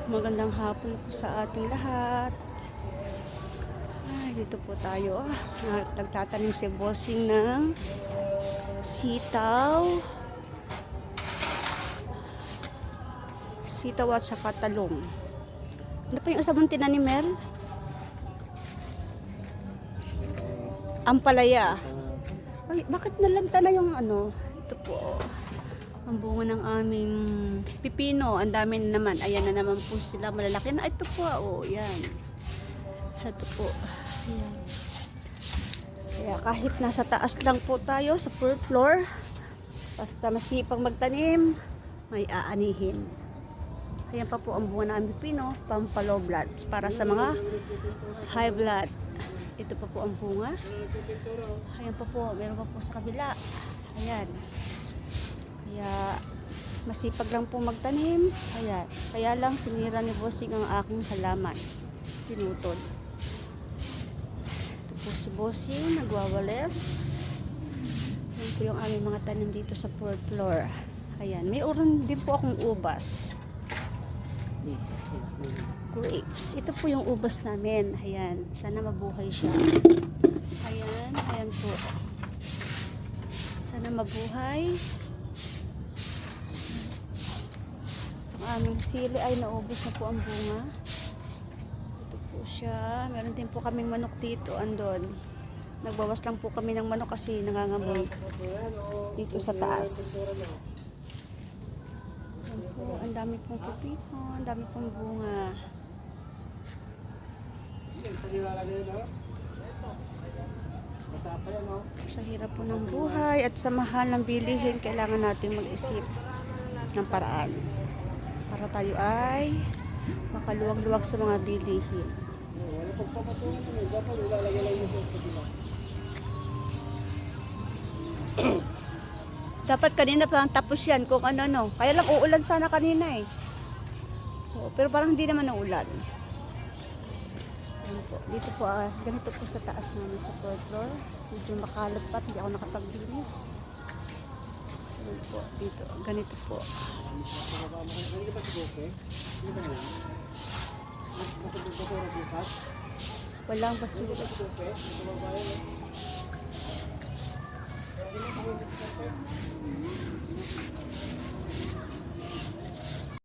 Magandang hapon po sa ating lahat. Ay, dito po tayo. Nagtatanim si Bossing ng sitaw. Sitaw at saka talong. Ano pa yung isa mong tinanim, Mel? Ampalaya. Ay, bakit nalagta na yung ano? Ito po. Ang bunga ng aming pipino. Ang dami na naman. Ayan na naman po sila. Malalaki na. Ito po. Oh, yan. Ito po. Ayan. Kaya kahit nasa taas lang po tayo sa fourth floor, basta masipag magtanim, may aanihin. Ayan pa po ang bunga ng aming pipino. Pampalo blood. Para sa mga high blood. Ito pa po ang bunga. Ayan pa po. Meron pa po sa kabila. Ayan. Kaya masipag lang po magtanim. Ayan. Kaya lang sinira ni Bossing ang aking halaman. Pinutol. Ito po si Bossing. Nagwawalis. Ayan po yung aming mga tanim dito sa fourth floor. Ayan. May uron din po akong ubas. Grapes. Ito po yung ubas namin. Ayan. Sana mabuhay siya. Ayan. Ayan po. Sana mabuhay. Ang aming sili ay naubos na po ang bunga. Ito po siya. Meron din po kaming manok dito. Andon. Nagbawas lang po kami ng manok kasi nangangamoy dito sa taas. Ayan po. Ang dami pong pipino. Ang dami pong bunga. Sa hirap po ng buhay at sa mahal ng bilihin, kailangan natin mag-isip ng paraan para tayo ay makaluwag-luwag sa mga bilihin. Dapat kanina pa tapos yan kung ano. Kaya lang uulan sana kanina eh. So, pero parang hindi naman naulan. Dito po, ganito po sa taas namin sa fourth floor. Medyo makalat pa, hindi ako nakapaglinis. Po, dito, ganito po. Walang basura.